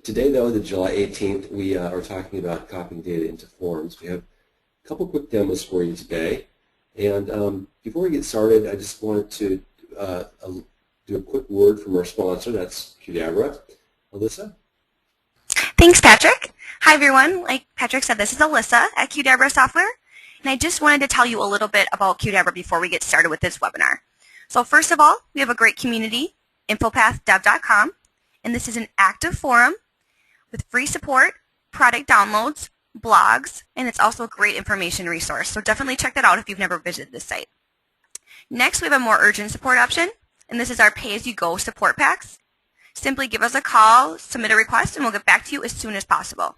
Today, though, the July 18th, we are talking about copying data into forms. We have a couple quick demos for you today. And before we get started, I just wanted to do a quick word from our sponsor. That's Qdabra. Alyssa? Thanks, Patrick. Hi, everyone. Like Patrick said, this is Alyssa at Qdabra Software. And I just wanted to tell you a little bit about Qdabra before we get started with this webinar. So first of all, we have a great community, InfoPathDev.com. And this is an active forum with free support, product downloads, blogs, and it's also a great information resource. So definitely check that out if you've never visited this site. Next, we have a more urgent support option, and this is our pay-as-you-go support packs. Simply give us a call, submit a request, and we'll get back to you as soon as possible.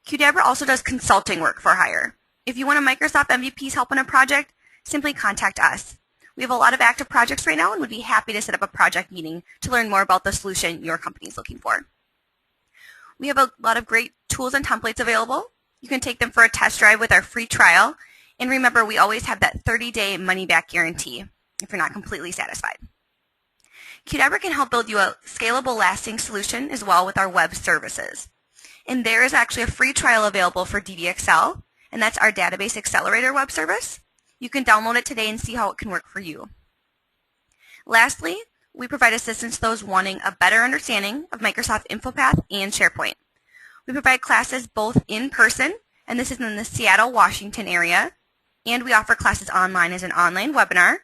Qdabra also does consulting work for hire. If you want a Microsoft MVP's help on a project, simply contact us. We have a lot of active projects right now and would be happy to set up a project meeting to learn more about the solution your company is looking for. We have a lot of great tools and templates available. You can take them for a test drive with our free trial. And remember, we always have that 30-day money-back guarantee if you're not completely satisfied. Qdabra can help build you a scalable, lasting solution as well with our web services. And there is actually a free trial available for DDXL, and that's our Database Accelerator web service. You can download it today and see how it can work for you. Lastly, we provide assistance to those wanting a better understanding of Microsoft InfoPath and SharePoint. We provide classes both in person, and this is in the Seattle, Washington area, and we offer classes online as an online webinar.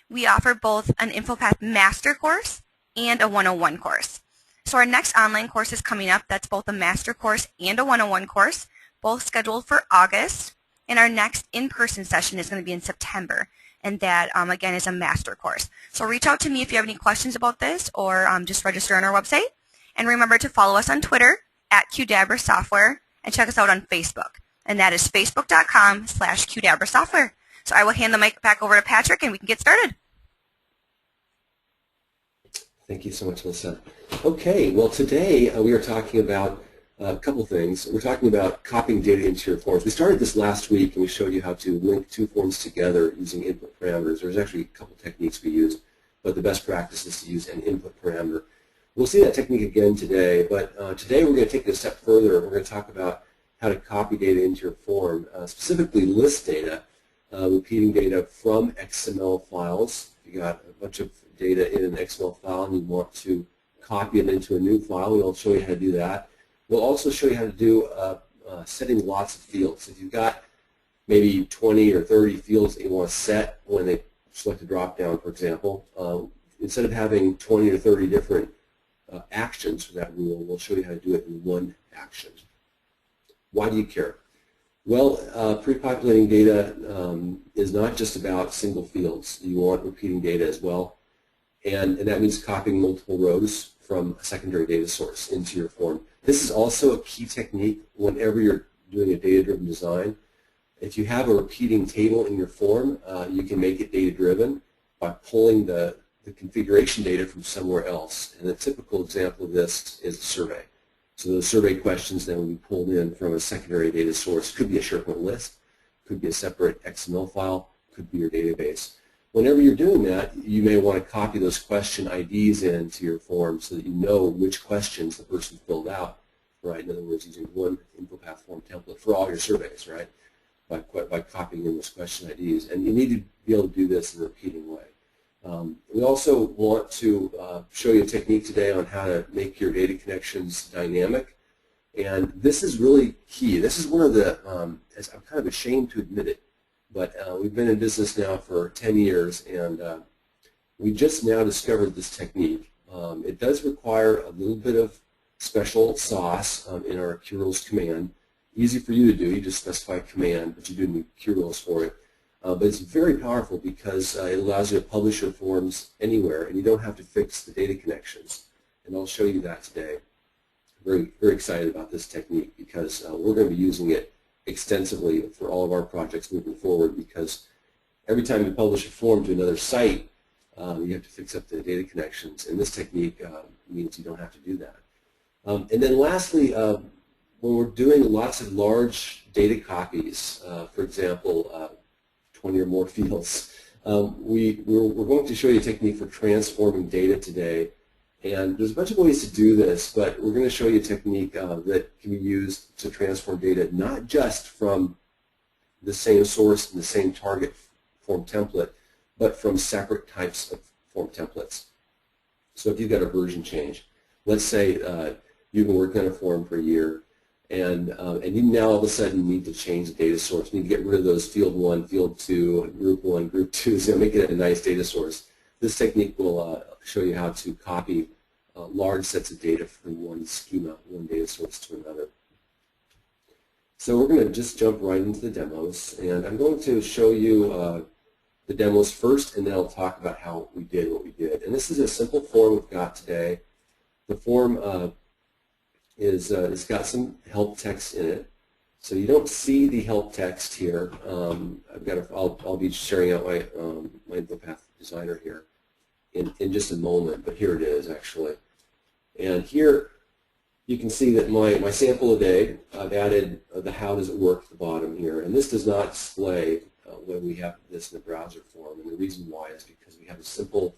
We offer both an InfoPath Master course and a 101 course. So our next online course is coming up. That's both a Master course and a 101 course, both scheduled for August. And our next in-person session is going to be in September. And that, again, is a Master course. So reach out to me if you have any questions about this or just register on our website. And remember to follow us on Twitter at Qdabra Software and check us out on Facebook. And that is facebook.com/Qdabra Software. So I will hand the mic back over to Patrick and we can get started. Thank you so much, Alyssa. Okay, well today we are talking about a couple things. We're talking about copying data into your forms. We started this last week and we showed you how to link two forms together using input parameters. There's actually a couple techniques we used, but the best practice is to use an input parameter. We'll see that technique again today, but today we're going to take it a step further. We're going to talk about how to copy data into your form, specifically list data, repeating data from XML files. If you got a bunch of data in an XML file and you want to copy it into a new file, we'll show you how to do that. We'll also show you how to do setting lots of fields. If you've got maybe 20 or 30 fields that you want to set when they select a drop-down, for example, instead of having 20 or 30 different actions for that rule, we'll show you how to do it in one action. Why do you care? Well, pre-populating data is not just about single fields. You want repeating data as well, and that means copying multiple rows from a secondary data source into your form. This is also a key technique whenever you're doing a data-driven design. If you have a repeating table in your form, you can make it data-driven by pulling the configuration data from somewhere else. And a typical example of this is a survey. So the survey questions then will be pulled in from a secondary data source. Could be a SharePoint list, could be a separate XML file, could be your database. Whenever you're doing that, you may want to copy those question IDs into your form so that you know which questions the person filled out, right? In other words, using one InfoPath form template for all your surveys, right? By copying in those question IDs. And you need to be able to do this in a repeating way. We also want to show you a technique today on how to make your data connections dynamic. And this is really key. This is one of the, I'm kind of ashamed to admit it, but we've been in business now for 10 years, and we just now discovered this technique. It does require a little bit of special sauce in our Qrules command. Easy for you to do. You just specify command, but you do need Qrules for it. But it's very powerful because it allows you to publish your forms anywhere, and you don't have to fix the data connections. And I'll show you that today. Very, very excited about this technique because we're going to be using it extensively for all of our projects moving forward, because every time you publish a form to another site, you have to fix up the data connections, and this technique means you don't have to do that. And then lastly, when we're doing lots of large data copies, for example, 20 or more fields, we're going to show you a technique for transforming data today And there's a bunch of ways to do this, but we're going to show you a technique that can be used to transform data not just from the same source and the same target form template, but from separate types of form templates. So if you've got a version change, let's say you've been working on a form for a year, and you now all of a sudden need to change the data source. You need to get rid of those field 1, field 2, group 1, group 2, so make it a nice data source. This technique will show you how to copy large sets of data from one schema, one data source to another. So we're going to just jump right into the demos, and I'm going to show you the demos first, and then I'll talk about how we did what we did. And this is a simple form we've got today. The form it's got some help text in it. So you don't see the help text here. I'll be sharing out my InfoPath designer here in just a moment, but here it is actually. And here you can see that my sample a day, I've added the how does it work at the bottom here. And this does not display when we have this in the browser form. And the reason why is because we have a simple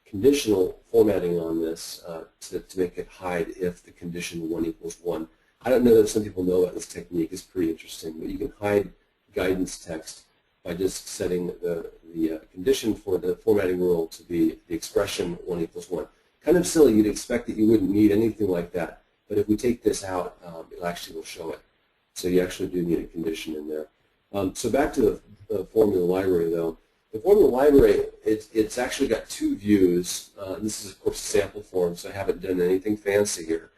conditional formatting on this to make it hide if the condition 1 equals 1. I don't know that some people know about this technique. It's pretty interesting, but you can hide guidance text by just setting the condition for the formatting rule to be the expression 1 equals 1. Kind of silly. You'd expect that you wouldn't need anything like that, but if we take this out, it actually will show it. So you actually do need a condition in there. So back to the formula library, though. The formula library, it's actually got 2 views. This is, of course, a sample form, so I haven't done anything fancy here.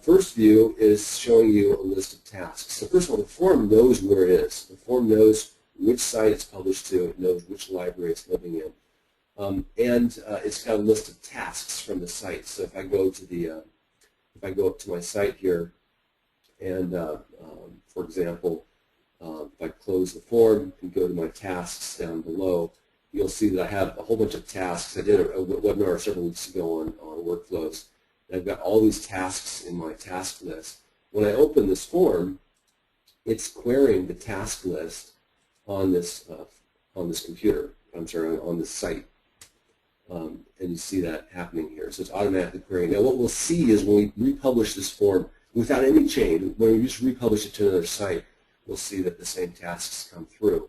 First view is showing you a list of tasks. So first of all, the form knows where it is. The form knows which site it's published to. It knows which library it's living in. And it's got a list of tasks from the site. So if I go to if I go up to my site here, and for example, if I close the form and go to my tasks down below, you'll see that I have a whole bunch of tasks. I did a webinar several weeks ago on workflows. And I've got all these tasks in my task list. When I open this form, it's querying the task list on this computer. I'm sorry, on this site. And you see that happening here. So it's automatically querying. Now what we'll see is when we republish this form without any change, when we just republish it to another site, we'll see that the same tasks come through.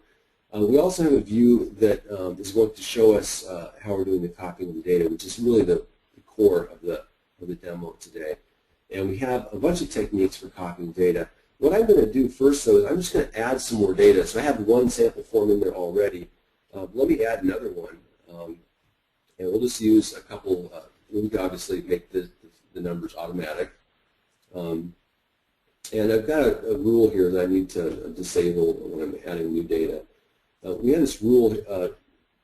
We also have a view that is going to show us how we're doing the copying of the data, which is really the core of the demo today. And we have a bunch of techniques for copying data. What I'm going to do first, though, is I'm just going to add some more data. So I have one sample form in there already. Let me add another one. And we'll just use a couple. We can obviously make the numbers automatic. And I've got a rule here that I need to disable when I'm adding new data. We have this rule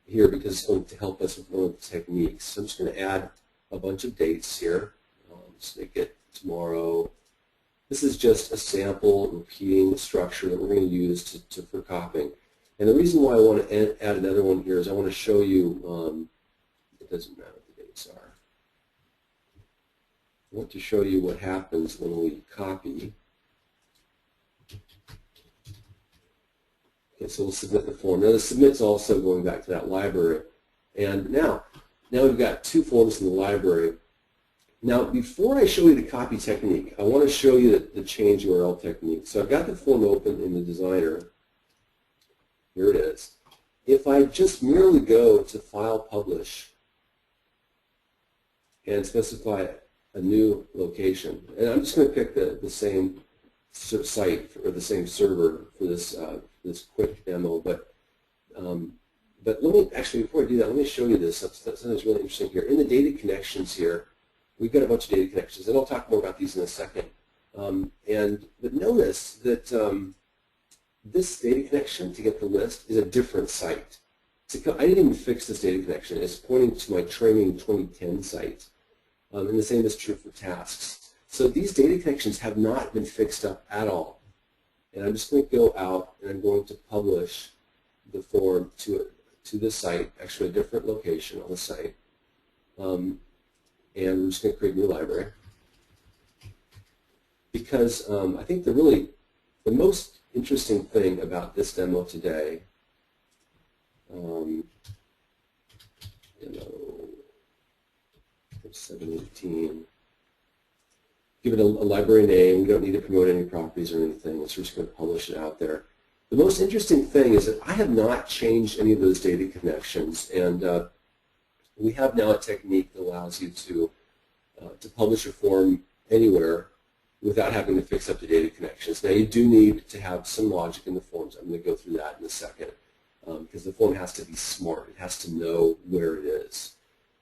here because it's going to help us with one of the techniques. So I'm just going to add a bunch of dates here. Just make it tomorrow. This is just a sample repeating structure that we're going to use for copying. And the reason why I want to add another one here is I want to show you, it doesn't matter what the dates are. I want to show you what happens when we copy. Okay, so we'll submit the form. Now the submit's also going back to that library. And now we've got 2 forms in the library. Now before I show you the copy technique, I want to show you the change URL technique. So I've got the form open in the designer. Here it is. If I just merely go to File, Publish, and specify a new location, and I'm just going to pick the same site or the same server for this quick demo, but let me actually, before I do that, let me show you this. Something's really interesting here. In the data connections here, we've got a bunch of data connections, and I'll talk more about these in a second. But notice that this data connection to get the list is a different site. I didn't even fix this data connection. It's pointing to my training 2010 site. And the same is true for tasks. So these data connections have not been fixed up at all. And I'm just going to go out and I'm going to publish the form to the site, actually a different location on the site. And we're just going to create a new library. Because I think the most interesting thing about this demo today, let's 718. Give it a library name. We don't need to promote any properties or anything. It's just going to publish it out there. The most interesting thing is that I have not changed any of those data connections, and we have now a technique that allows you to publish a form anywhere without having to fix up the data connections. Now, you do need to have some logic in the forms. I'm going to go through that in a second, because the form has to be smart. It has to know where it is.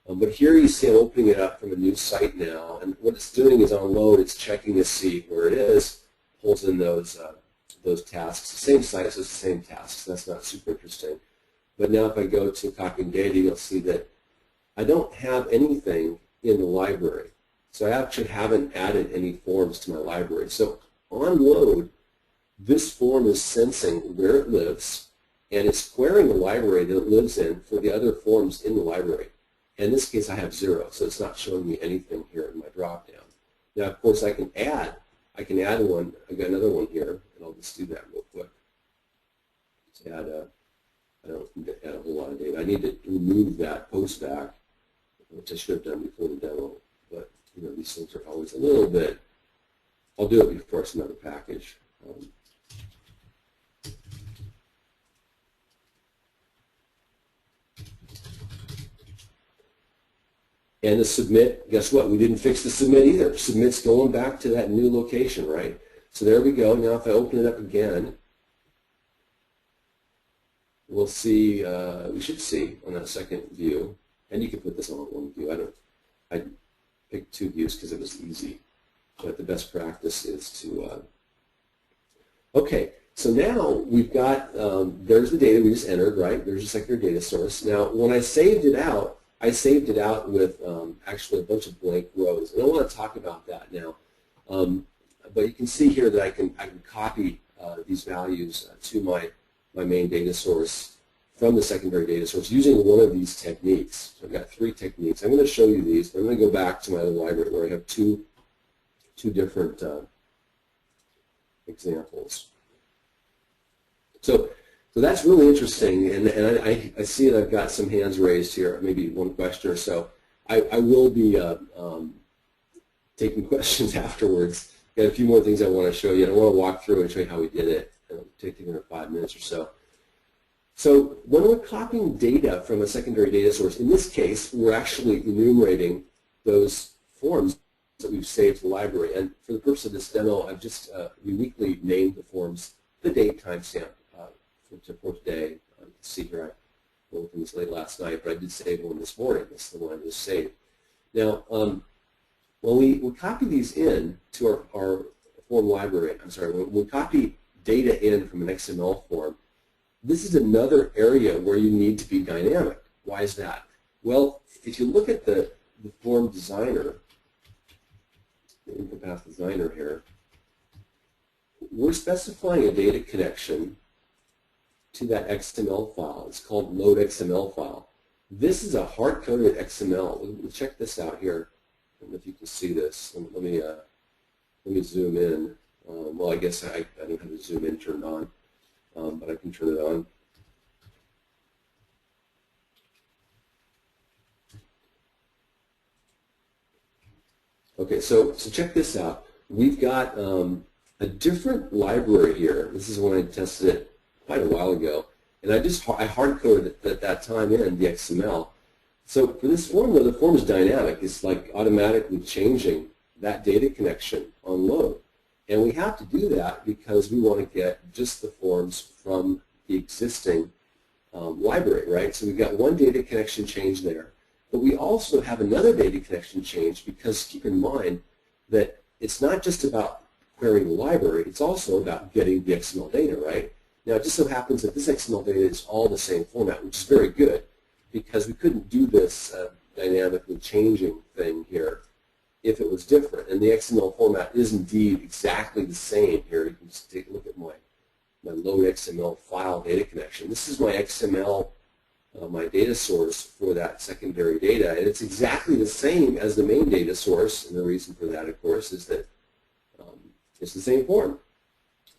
But here you see I'm opening it up from a new site now, and what it's doing is on load, it's checking to see where it is, pulls in those tasks. The same site, so it's the same tasks. That's not super interesting. But now if I go to copying data, you'll see that I don't have anything in the library. So I actually haven't added any forms to my library. So on load, this form is sensing where it lives, and it's querying the library that it lives in for the other forms in the library. In this case, I have 0, so it's not showing me anything here in my drop-down. Now, of course, I can add one. I've got another one here, and I'll just do that real quick. Let's add I don't need to add a whole lot of data. I need to remove that post back, which I should have done before the demo. But you know, these things are always a little bit. I'll do it before it's another package. And the submit, guess what? We didn't fix the submit either. Submit's going back to that new location, right? So there we go. Now if I open it up again, we'll see, we should see on that second view, and you can put this on one view. I picked 2 views because it was easy, but the best practice is to, okay, so now we've got, there's the data we just entered, right? There's a secondary data source. Now when I saved it out with actually a bunch of blank rows, and I want to talk about that now. But you can see here that I can copy these values to my main data source from the secondary data source using one of these techniques. So I've got 3 techniques. I'm going to show you these, but I'm going to go back to my other library where I have two different examples. So that's really interesting, and I see that I've got some hands raised here, maybe one question or so. I will be taking questions afterwards. Got a few more things I want to show you, and I want to walk through and show you how we did it. It'll take 5 minutes or so. So when we're copying data from a secondary data source, in this case, we're actually enumerating those forms that we've saved to the library. And for the purpose of this demo, I've just uniquely named the forms the date timestamp for today. You can see here I wrote this late last night, but I did save one this morning. This is the one I just saved. Now, when we copy these in to our form library, when we copy data in from an XML form, this is another area where you need to be dynamic. Why is that? Well, if you look at the form designer, the InfoPath designer here, we're specifying a data connection to that XML file. It's called load XML file. This is a hard-coded XML. We'll check this out here. I don't know if you can see this. Let me zoom in. Well, I guess I don't have the zoom in turned on, but I can turn it on. Okay, so check this out. We've got a different library here. This is when I tested it quite a while ago, and I hard-coded it at that time in the XML. So for this form, though, the form is dynamic. It's like automatically changing that data connection on load. And we have to do that because we want to get just the forms from the existing library, right? So we've got one data connection change there. But we also have another data connection change because keep in mind that it's not just about querying the library, it's also about getting the XML data, right? Now, it just so happens that this XML data is all the same format, which is very good because we couldn't do this dynamically changing thing here if it was different. And the XML format is indeed exactly the same here. You can just take a look at my load XML file data connection. This is my XML, my data source for that secondary data, and it's exactly the same as the main data source. And the reason for that, of course, is that it's the same form.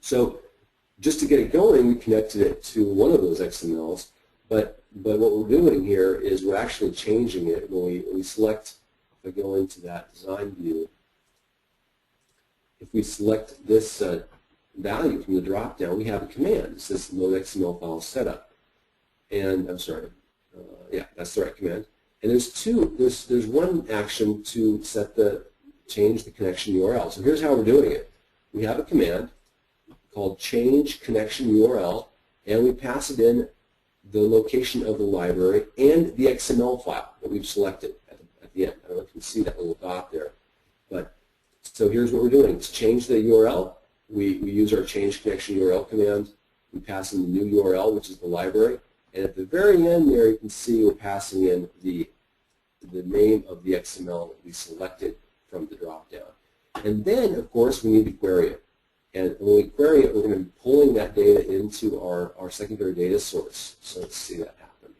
So just to get it going, we connected it to one of those XMLs, but what we're doing here is we're actually changing it when we select if I go into that design view, if we select this value from the drop-down, we have a command. It says load XML file setup. And I'm sorry, yeah, that's the right command. And there's one action to change the connection URL. So here's how we're doing it. We have a command called change connection URL, and we pass it in the location of the library and the XML file that we've selected at the end. I don't know if you can see that little dot there. But so here's what we're doing. To change the URL, we use our change connection URL command. We pass in the new URL, which is the library. And at the very end there, you can see we're passing in the name of the XML that we selected from the drop-down. And then, of course, we need to query it. And when we query it, we're going to be pulling that data into our secondary data source. So let's see that happen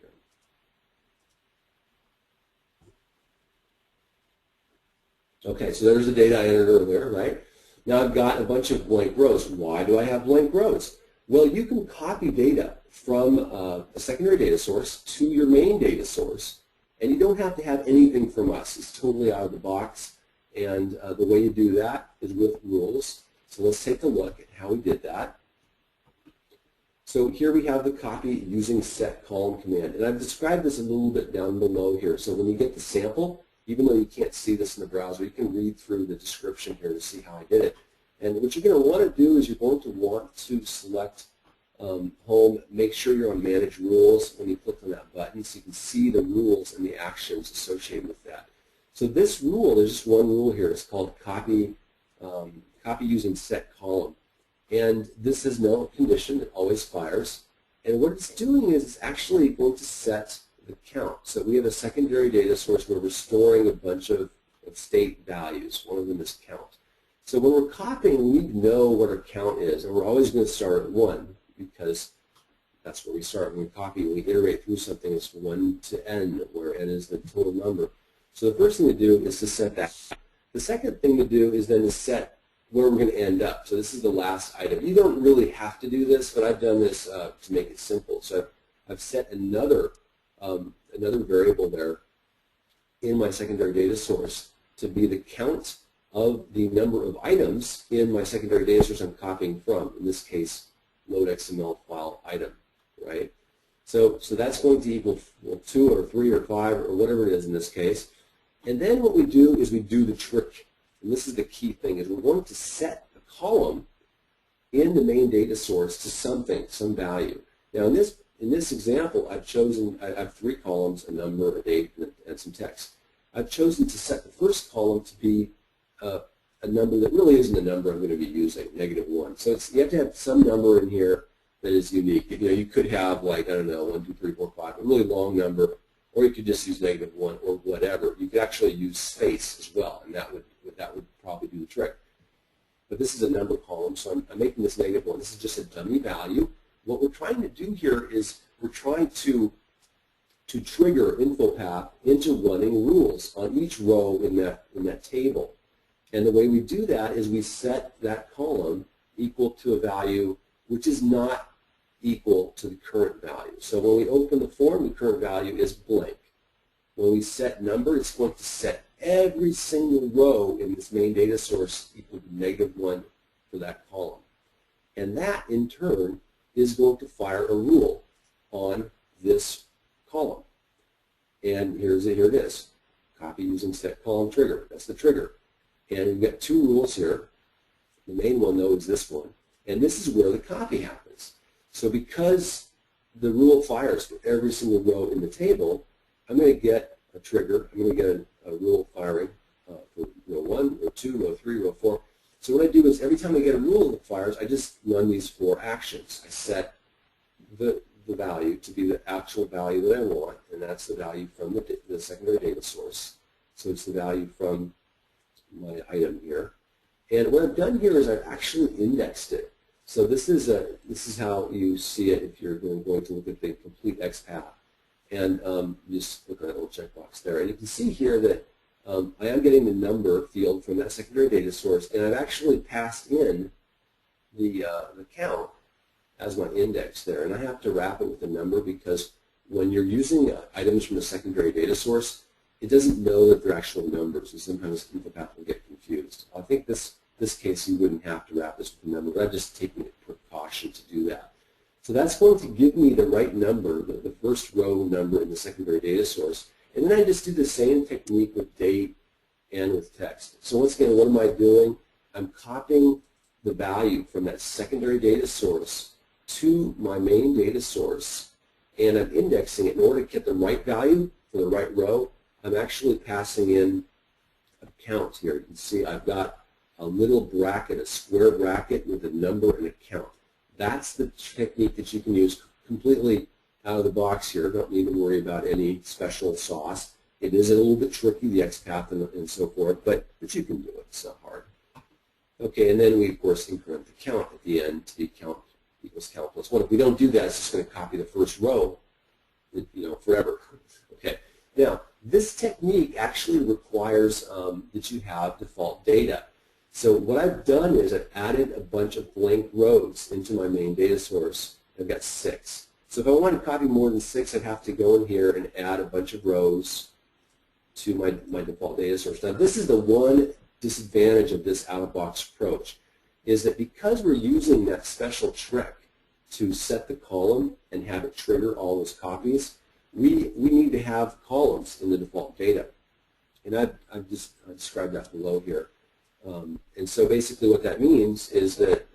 here. Okay, so there's the data I entered earlier, right? Now I've got a bunch of blank rows. Why do I have blank rows? Well, you can copy data from a secondary data source to your main data source, and you don't have to have anything from us. It's totally out of the box, and the way you do that is with Qrules. So let's take a look at how we did that. So here we have the copy using set column command, and I've described this a little bit down below here. So when you get the sample, even though you can't see this in the browser, you can read through the description here to see how I did it. And what you're going to want to do is you're going to want to select home, make sure you're on manage rules when you click on that button so you can see the rules and the actions associated with that. So this rule, there's just one rule here, it's called copy using set column. And this is no condition, it always fires. And what it's doing is it's actually going to set the count. So we have a secondary data source where we're storing a bunch of state values. One of them is count. So when we're copying, we need to know what our count is, and we're always going to start at 1 because that's where we start. When we copy, we iterate through something, it's 1 to n, where n is the total number. So the first thing to do is to set that. The second thing to do is then to set where we're going to end up. So this is the last item. You don't really have to do this, but I've done this to make it simple. So I've set another variable there in my secondary data source to be the count of the number of items in my secondary data source I'm copying from. In this case, load XML file item, right? So that's going to equal 2 or 3 or 5 or whatever it is in this case. And then what we do is we do the trick. And this is the key thing, is we're going to set a column in the main data source to something, some value. Now in this example, I have 3 columns, a number, a date, and some text. I've chosen to set the first column to be a number that really isn't a number I'm going to be using, -1. So you have to have some number in here that is unique. You know, you could have like, I don't know, 1, 2, 3, 4, 5, a really long number, or you could just use -1 or whatever. You could actually use space as well, and that would probably do the trick. But this is a number column, so I'm making this -1. This is just a dummy value. What we're trying to do here is we're trying to trigger InfoPath into running rules on each row in that table. And the way we do that is we set that column equal to a value which is not equal to the current value. So when we open the form, the current value is blank. When we set number, it's going to set every single row in this main data source equal to -1 for that column. And that, in turn, is going to fire a rule on this column. And here it is. Copy using set column trigger. That's the trigger. And we've got 2 rules here. The main one, though, is this one. And this is where the copy happens. So because the rule fires for every single row in the table, I'm going to get a trigger. I'm going to get a rule firing for row 1, row 2, row 3, row 4. So what I do is every time I get a rule that fires, I just run these 4 actions. I set the value to be the actual value that I want, and that's the value from the secondary data source. So it's the value from my item here. And what I've done here is I've actually indexed it. So this is how you see it if you're going to look at the complete XPath. And just look at that little checkbox there. And you can see here that I am getting the number field from that secondary data source, and I've actually passed in the count as my index there. And I have to wrap it with a number because when you're using items from a secondary data source, it doesn't know that they're actual numbers, and sometimes InfoPath will get confused. I think this case you wouldn't have to wrap this with a number, but I'm just taking a precaution to do that. So that's going to give me the right number, the first row number in the secondary data source, and then I just do the same technique with date and with text. So once again, what am I doing? I'm copying the value from that secondary data source to my main data source, and I'm indexing it. In order to get the right value for the right row, I'm actually passing in a count here. You can see I've got a little bracket, a square bracket with a number and a count. That's the technique that you can use completely out of the box here. Don't need to worry about any special sauce. It is a little bit tricky, the XPath and so forth, but you can do it. It's not hard. Okay, and then we, of course, increment the count at the end to be count equals count plus 1. If we don't do that, it's just going to copy the first row, forever. Okay. Now, this technique actually requires that you have default data. So what I've done is I've added a bunch of blank rows into my main data source. I've got 6. So if I want to copy more than 6, I'd have to go in here and add a bunch of rows to my default data source. Now, this is the one disadvantage of this out-of-box approach, is that because we're using that special trick to set the column and have it trigger all those copies, we need to have columns in the default data. And I've just described that below here. And so basically what that means is that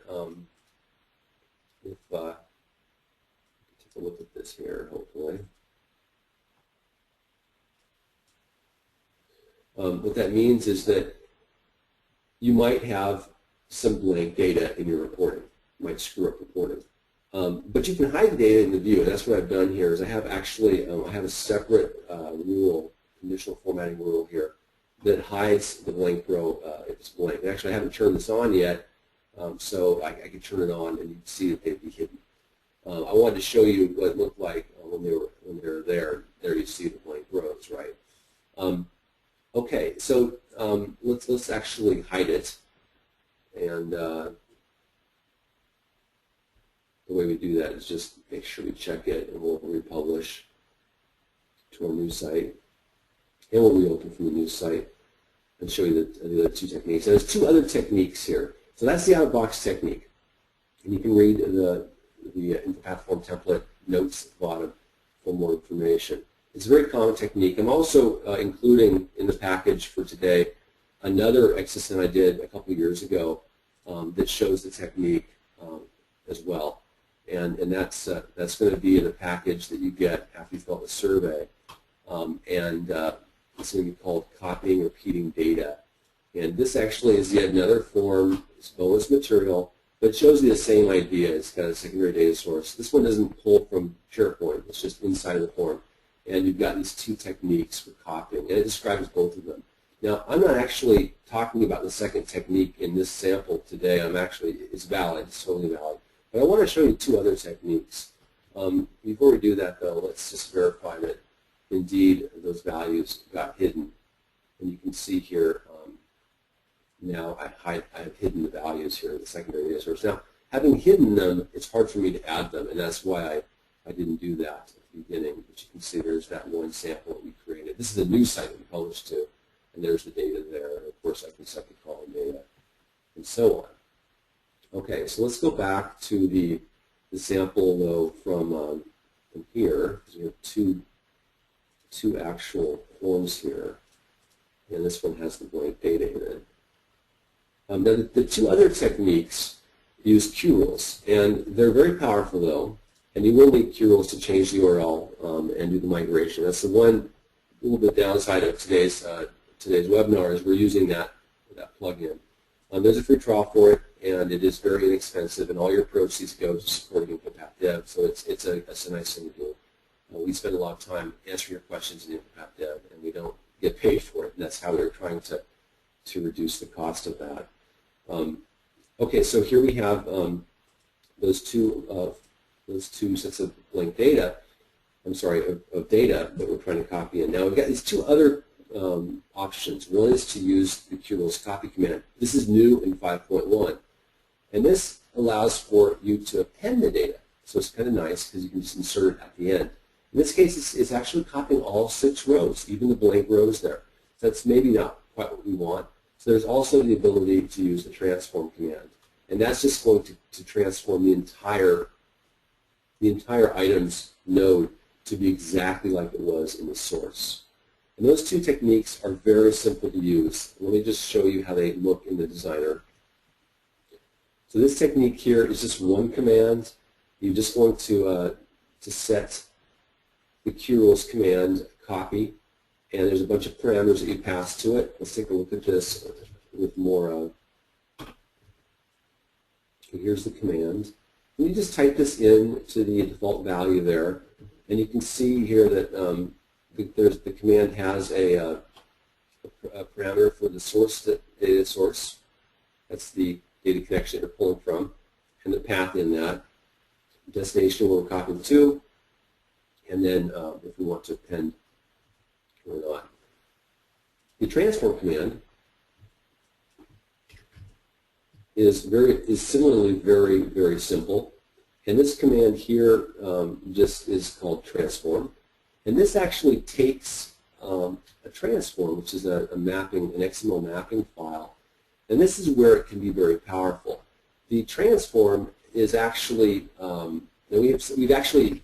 if take a look at this here, hopefully. What that means is that you might have some blank data in your reporting. You might screw up reporting. But you can hide the data in the view, and that's what I've done here. Is I have actually I have a separate rule, conditional formatting rule here, that hides the blank row if it's blank. And actually, I haven't turned this on yet, so I can turn it on, and you can see that they'd be hidden. I wanted to show you what it looked like when they were there. There you see the blank rows, right? Okay, so let's actually hide it, and the way we do that is just make sure we check it, and we'll republish to our new site, and we'll reopen from the new site and show you the other two techniques. And there's two other techniques here. So that's the out-of-box technique, and you can read the InfoPath form template notes at the bottom for more information. It's a very common technique. I'm also including in the package for today another exercise I did a couple of years ago that shows the technique as well. And that's going to be in the package that you get after you fill out the survey. It's going to be called Copying and Repeating Data. And this actually is yet another form. It's bonus material, but it shows you the same idea. It's got a secondary data source. This one doesn't pull from SharePoint. It's just inside of the form. And you've got these two techniques for copying, and it describes both of them. Now, I'm not actually talking about the second technique in this sample today. It's valid. It's totally valid. But I want to show you two other techniques. Before we do that, though, let's just verify that indeed those values got hidden. And you can see here now I've hidden the values here in the secondary data source. Now, having hidden them, it's hard for me to add them, and that's why I didn't do that at the beginning. But you can see there's that one sample that we created. This is a new site that we published to, and there's the data there. And of course, I can set the column data, and so on. Okay, so let's go back to the sample though from here, because we have two actual forms here, and this one has the blank data in it. Now, the two other techniques use Qrules, and they're very powerful though, and you will need Qrules to change the URL and do the migration. That's the one little bit downside of today's webinar is we're using that plugin. There's a free trial for it, and it is very inexpensive, and all your proceeds go to supporting InfoPath Dev, so it's a nice thing to do. We spend a lot of time answering your questions in InfoPath Dev, and we don't get paid for it, and that's how we're trying to reduce the cost of that. Okay, so here we have those two sets of blank data. I'm sorry, of data that we're trying to copy in. Now we've got these two other options. One is to use the Qrules copy command. This is new in 5.1, and this allows for you to append the data. So it's kind of nice because you can just insert it at the end. In this case, it's actually copying all 6 rows, even the blank rows there. So that's maybe not quite what we want. So there's also the ability to use the transform command. And that's just going to transform the entire items node to be exactly like it was in the source. And those 2 techniques are very simple to use. Let me just show you how they look in the designer. So this technique here is just one command. You're just going to set the Qrules command copy, and there's a bunch of parameters that you pass to it. Let's take a look at this with more. Here's the command. And you just type this in to the default value there, and you can see here that the command has a parameter for the source, data source. That's the data connection you're pulling from, and the path in that. Destination where we're copying to, and then if we want to append or not. The transform command is similarly very simple, and this command here just is called transform, and this actually takes a transform, which is a mapping, an XML mapping file, and this is where it can be very powerful. The transform is actually we've actually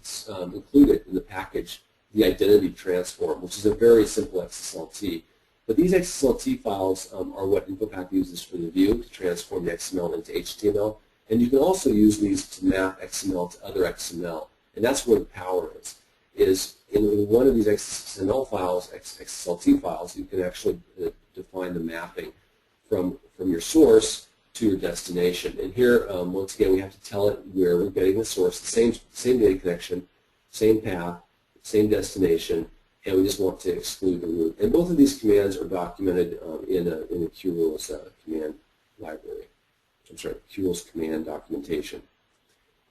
included in the package the identity transform, which is a very simple XSLT. But these XSLT files are what InfoPath uses for the view to transform the XML into HTML. And you can also use these to map XML to other XML. And that's where the power is in one of these XML files, XSLT files, you can actually define the mapping from your source to your destination. And here, once again, we have to tell it where we're getting the source, the same data connection, same path, same destination, and we just want to exclude the root. And both of these commands are documented in a Qrules command library. I'm sorry, Qrules command documentation.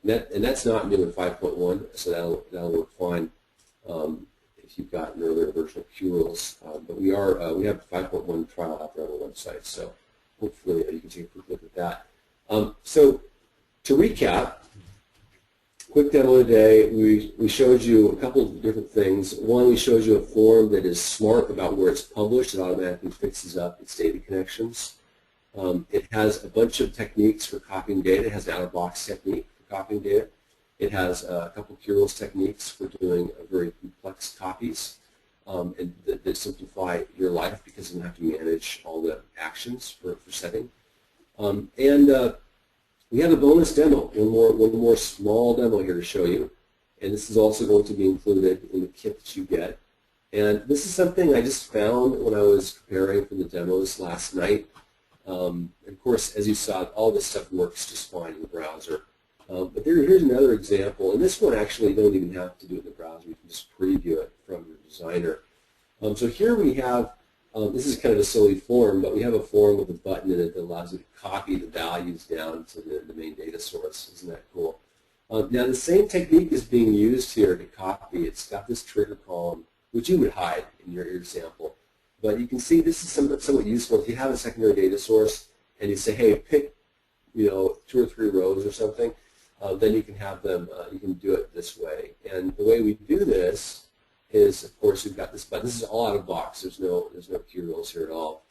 And that's not new in 5.1, so that'll work fine if you've got an earlier version of Qrules. But we have a 5.1 trial out there on the website, so hopefully you can take a quick look at that. So to recap, quick demo today, we showed you a couple of different things. One, we showed you a form that is smart about where it's published. It automatically fixes up its data connections. It has a bunch of techniques for copying data. It has an out-of-box technique for copying data. It has a couple of Qrules techniques for doing very complex copies and that simplify your life because you don't have to manage all the actions for setting. We have a bonus demo, one more small demo here to show you, and this is also going to be included in the kit that you get. And this is something I just found when I was preparing for the demos last night. Of course, as you saw, all this stuff works just fine in the browser. But here's another example, and this one actually you don't even have to do it in the browser. You can just preview it from your designer. So here we have, this is kind of a silly form, but we have a form with a button in it that allows you to copy the values down to the main data source. Isn't that cool? Now the same technique is being used here to copy. It's got this trigger column, which you would hide in your example. But you can see this is somewhat useful. If you have a secondary data source and you say, hey, pick 2 or 3 rows or something, then you can have them, you can do it this way. And the way we do this is, of course, we've got this button. This is all out of box. There's no Qrules here at all.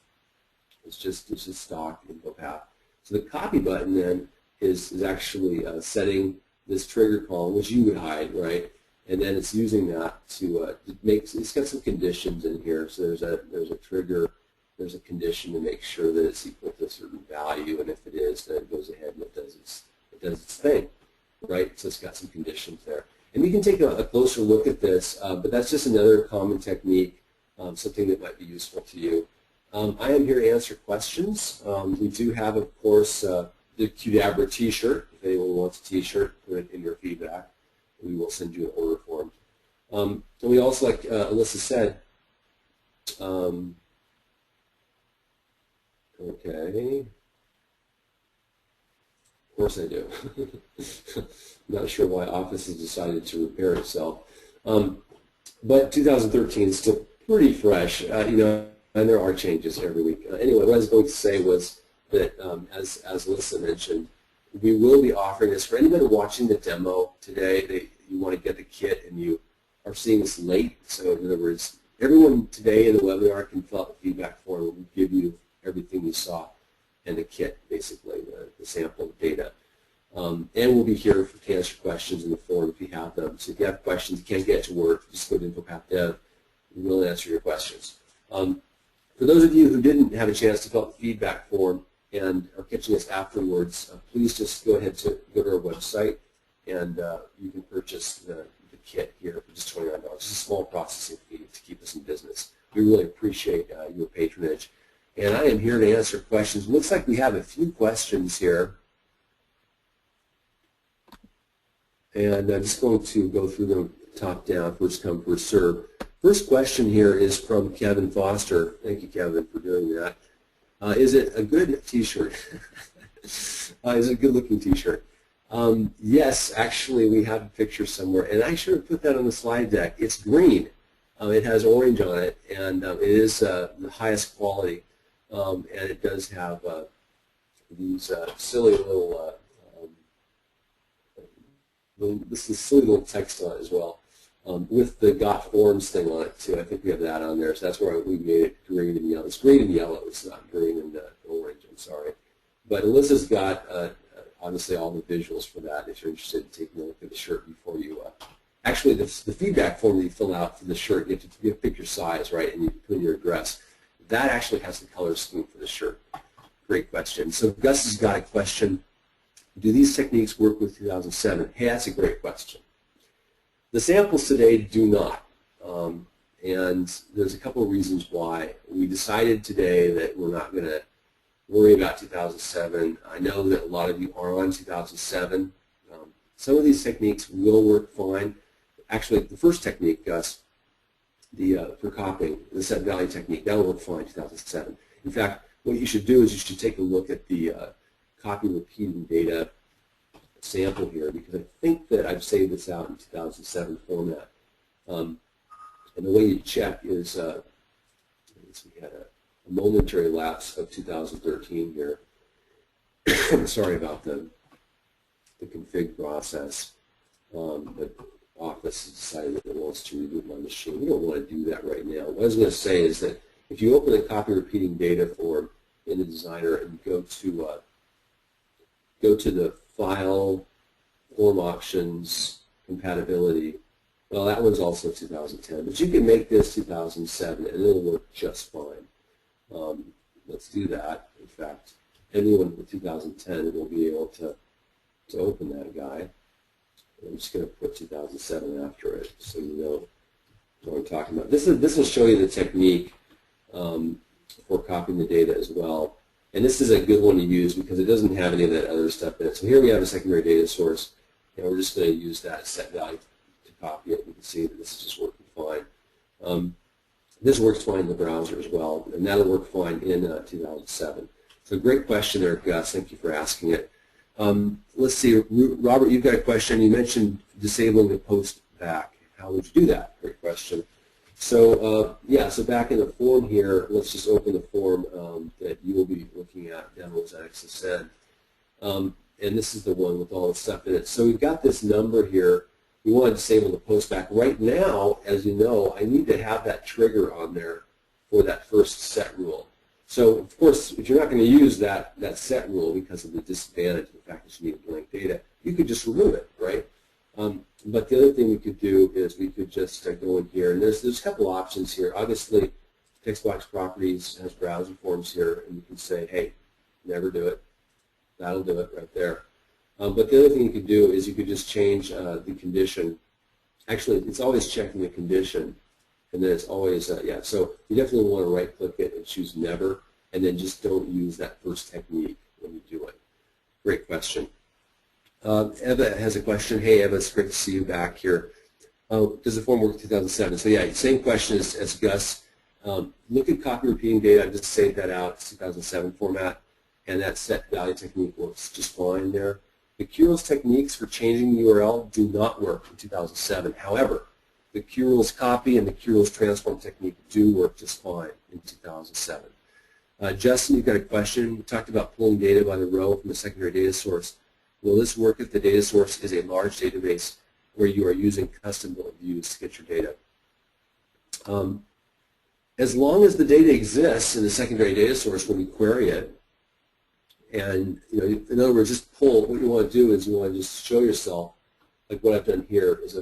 It's just stock InfoPath. So the copy button then is actually setting this trigger column, which you would hide, right? And then it's using that to make. It's got some conditions in here. So there's a trigger. There's a condition to make sure that it's equal to a certain value, and if it is, then it goes ahead and it does its thing, right? So it's got some conditions there. And we can take a closer look at this, but that's just another common technique, something that might be useful to you. I am here to answer questions. We do have, of course, the Qdabra T-shirt. If anyone wants a T-shirt, put it in your feedback. We will send you an order form. And we also, like Alyssa said, okay. Of course I do. I'm not sure why Office has decided to repair itself. But 2013 is still pretty fresh, and there are changes every week. Anyway, what I was going to say was that, as Alyssa mentioned, we will be offering this for anybody watching the demo today. You want to get the kit and you are seeing this late. So in other words, everyone today in the webinar can fill out the feedback form and we'll give you everything you saw in the kit, basically, the sample data. And we'll be here to answer questions in the forum if you have them. So if you have questions, you can't get to work, just go to InfoPath Dev. We'll answer your questions. For those of you who didn't have a chance to fill out the feedback form and are catching us afterwards, please just go ahead to go to our website and you can purchase the kit here for just $29. It's a small processing fee to keep us in business. We really appreciate your patronage. And I am here to answer questions. It looks like we have a few questions here. And I'm just going to go through them top down, first come, first serve. First question here is from Kevin Foster. Thank you, Kevin, for doing that. Is it a good T-shirt? Is it a good-looking T-shirt? Yes, actually, we have a picture somewhere, and I should have put that on the slide deck. It's green. It has orange on it, and it is the highest quality, and it does have these silly little this is silly little text on it as well, with the Got Forms thing on it too. I think we have that on there, so that's where we made it green and yellow. It's green and yellow. It's not green and orange. I'm sorry, but Alyssa's got obviously all the visuals for that. If you're interested in taking a look at the shirt before you, actually the feedback form that you fill out for the shirt, you have to pick your size, right, and you put in your address. That actually has the color scheme for the shirt. Great question. So Gus has got a question. Do these techniques work with 2007? Hey, that's a great question. The samples today do not, and there's a couple of reasons why. We decided today that we're not going to worry about 2007. I know that a lot of you are on 2007. Some of these techniques will work fine. Actually, the first technique, Gus, for copying, the set value technique, that will work fine in 2007. In fact, what you should do is you should take a look at the copy repeating data sample here, because I think that I've saved this out in 2007 format. And the way you check is, we had a momentary lapse of 2013 here. Sorry about the config process. But Office has decided that it wants to reboot my machine. We don't want to do that right now. What I was going to say is that if you open the copy repeating data form in the Designer and go to the File, Form Options, Compatibility, well, that one's also 2010, but you can make this 2007 and it'll work just fine. Let's do that. In fact, anyone with 2010 will be able to open that guy. I'm just going to put 2007 after it so you know what I'm talking about. This will show you the technique for copying the data as well. And this is a good one to use because it doesn't have any of that other stuff in it. So here we have a secondary data source, and we're just going to use that set value to copy it. You can see that this is just working fine. This works fine in the browser as well, and that'll work fine in 2007. So great question there, Gus. Thank you for asking it. Let's see, Robert, you've got a question. You mentioned disabling the post back. How would you do that? Great question. So yeah, so back in the form here, let's just open the form that you will be looking at, demos at XSN. And this is the one with all the stuff in it. So we've got this number here. We want to disable the post back. Right now, as you know, I need to have that trigger on there for that first set rule. So, of course, if you're not going to use that set rule because of the disadvantage of the fact that you need blank data, you could just remove it, right? But the other thing we could do is we could just go in here, and there's a couple options here. Obviously, text box properties has browser forms here, and you can say, hey, never do it. That'll do it right there. But the other thing you could do is you could just change the condition. Actually, it's always checking the condition, and then it's always, yeah, so you definitely want to right-click it and choose never, and then just don't use that first technique when you do it. Great question. Eva has a question. Hey, Eva, it's great to see you back here. Does the form work in 2007? So yeah, same question as Gus. Look at copy repeating data. I just saved that out. It's 2007 format, and that set value technique works just fine there. The Qrules techniques for changing the URL do not work in 2007. However, the Qrules copy and the Qrules transform technique do work just fine in 2007. Justin, you've got a question. We talked about pulling data by the row from the secondary data source. Will this work if the data source is a large database where you are using custom-built views to get your data. As long as the data exists in the secondary data source when you query it, and in other words, just pull, what you want to do is you want to just show yourself, like what I've done here is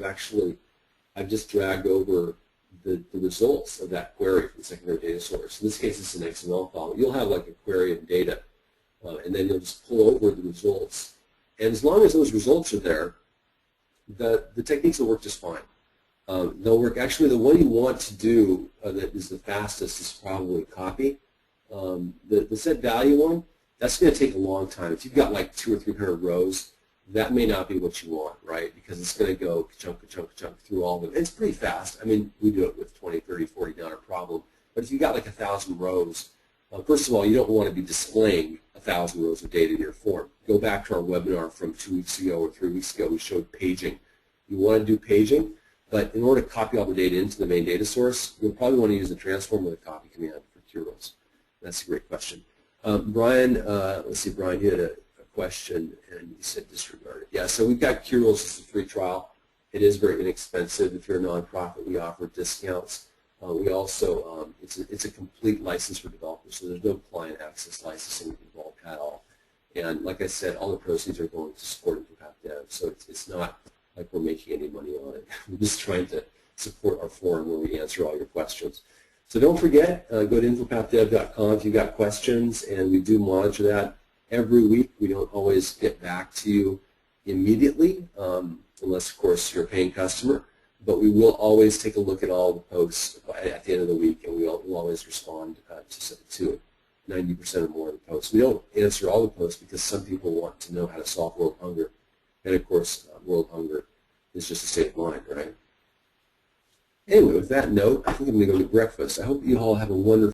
I've just dragged over the results of that query from the secondary data source. In this case, it's an XML file. You'll have like a query of data, and then you'll just pull over the results. And as long as those results are there, the techniques will work just fine. They'll work. Actually, the one you want to do that is the fastest is probably copy. The set value one, that's going to take a long time. If you've got like 200 or 300 rows, that may not be what you want, right? Because it's going to go chunk through all of them. It's pretty fast. I mean, we do it with 20, 30, 40, not a problem. But if you've got like 1,000 rows, first of all, you don't want to be displaying 1,000 rows of data in your form. Go back to our webinar from 2 weeks ago or 3 weeks ago. We showed paging. You want to do paging, but in order to copy all the data into the main data source, you'll probably want to use the transform with a copy command for Qrules. That's a great question. Brian, let's see, Brian, you had a question, and you said disregard it. Yeah, so we've got Qrules as a free trial. It is very inexpensive. If you're a nonprofit, we offer discounts. We also, it's a complete license for developers, so there's no client access licensing involved at all. And like I said, all the proceeds are going to support InfoPath Dev, so it's not like we're making any money on it. We're just trying to support our forum where we answer all your questions. So don't forget, go to infopathddev.com if you've got questions, and we do monitor that every week. We don't always get back to you immediately, unless, of course, you're a paying customer. But we will always take a look at all the posts at the end of the week, and we'll always respond to 90% or more of the posts. We don't answer all the posts because some people want to know how to solve world hunger. And, of course, world hunger is just a state of mind, right? Anyway, with that note, I think I'm going to go to breakfast. I hope you all have a wonderful